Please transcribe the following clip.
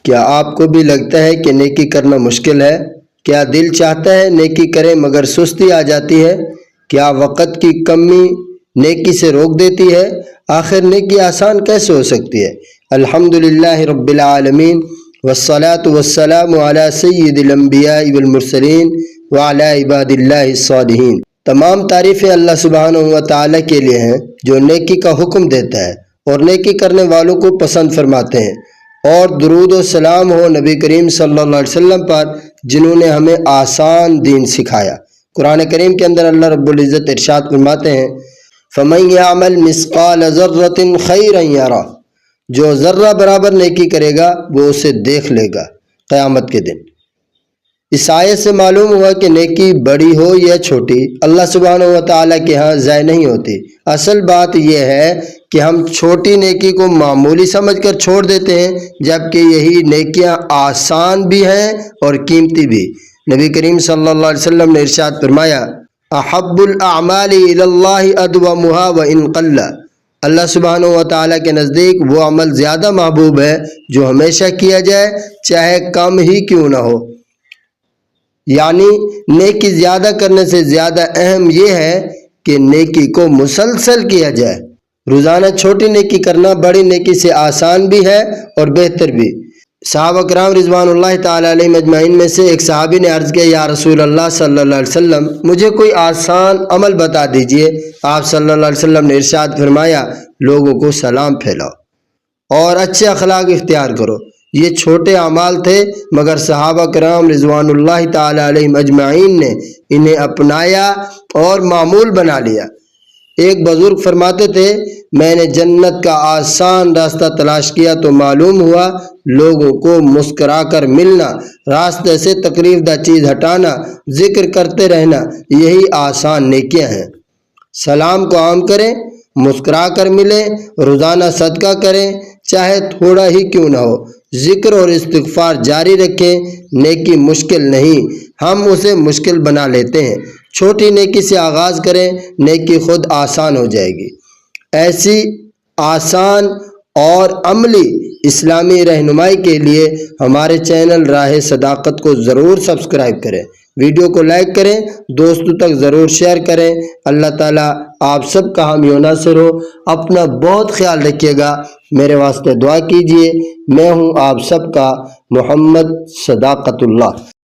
کیا آپ کو بھی لگتا ہے کہ نیکی کرنا مشکل ہے؟ کیا دل چاہتا ہے نیکی کریں مگر سستی آ جاتی ہے؟ کیا وقت کی کمی نیکی سے روک دیتی ہے؟ آخر نیکی آسان کیسے ہو سکتی ہے؟ الحمدللہ رب العالمین والصلاة والسلام علی سید الانبیاء والمرسلین وعلی عباد اللہ الصالحین۔ تمام تعریفیں اللہ سبحانہ و تعالیٰ کے لیے ہیں جو نیکی کا حکم دیتا ہے اور نیکی کرنے والوں کو پسند فرماتے ہیں، اور درود و سلام ہو نبی کریم صلی اللہ علیہ وسلم پر جنہوں نے ہمیں آسان دین سکھایا۔ قرآن کریم کے اندر اللہ رب العزت ارشاد فرماتے ہیں فَمَن يَعْمَلْ مِثْقَالَ ذَرَّةٍ خَيْرًا يَرَهُ، جو ذرہ برابر نیکی کرے گا وہ اسے دیکھ لے گا قیامت کے دن۔ اس آیت سے معلوم ہوا کہ نیکی بڑی ہو یا چھوٹی اللہ سبحانہ و تعالیٰ کے ہاں ضائع نہیں ہوتی۔ اصل بات یہ ہے کہ ہم چھوٹی نیکی کو معمولی سمجھ کر چھوڑ دیتے ہیں، جبکہ یہی نیکیاں آسان بھی ہیں اور قیمتی بھی۔ نبی کریم صلی اللہ علیہ وسلم نے ارشاد فرمایا احب الاعمال الی اللہ ادومها وان قل، اللہ سبحانہ و تعالیٰ کے نزدیک وہ عمل زیادہ محبوب ہے جو ہمیشہ کیا جائے چاہے کم ہی کیوں نہ ہو۔ یعنی نیکی زیادہ کرنے سے زیادہ اہم یہ ہے کہ نیکی کو مسلسل کیا جائے۔ روزانہ چھوٹی نیکی کرنا بڑی نیکی سے آسان بھی ہے اور بہتر بھی۔ صحابہ کرام رضوان اللہ تعالیٰ علیہم اجمعین میں سے ایک صحابی نے عرض کیا یا رسول اللہ صلی اللہ علیہ وسلم مجھے کوئی آسان عمل بتا دیجئے۔ آپ صلی اللہ علیہ وسلم نے ارشاد فرمایا لوگوں کو سلام پھیلاؤ اور اچھے اخلاق اختیار کرو۔ یہ چھوٹے اعمال تھے مگر صحابہ کرام رضوان اللہ تعالیٰ علیہم اجمعین نے انہیں اپنایا اور معمول بنا لیا۔ ایک بزرگ فرماتے تھے میں نے جنت کا آسان راستہ تلاش کیا تو معلوم ہوا لوگوں کو مسکرا کر ملنا، راستے سے تکلیف دہ چیز ہٹانا، ذکر کرتے رہنا، یہی آسان نیکیاں ہیں۔ سلام کو عام کریں، مسکرا کر ملیں، روزانہ صدقہ کریں چاہے تھوڑا ہی کیوں نہ ہو، ذکر اور استغفار جاری رکھیں۔ نیکی مشکل نہیں، ہم اسے مشکل بنا لیتے ہیں۔ چھوٹی نیکی سے آغاز کریں، نیکی خود آسان ہو جائے گی۔ ایسی آسان اور عملی اسلامی رہنمائی کے لیے ہمارے چینل راہ صداقت کو ضرور سبسکرائب کریں، ویڈیو کو لائک کریں، دوستوں تک ضرور شیئر کریں۔ اللہ تعالیٰ آپ سب کا حامی و ناصر ہو۔ اپنا بہت خیال رکھیے گا، میرے واسطے دعا کیجیے۔ میں ہوں آپ سب کا محمد صداقت اللہ۔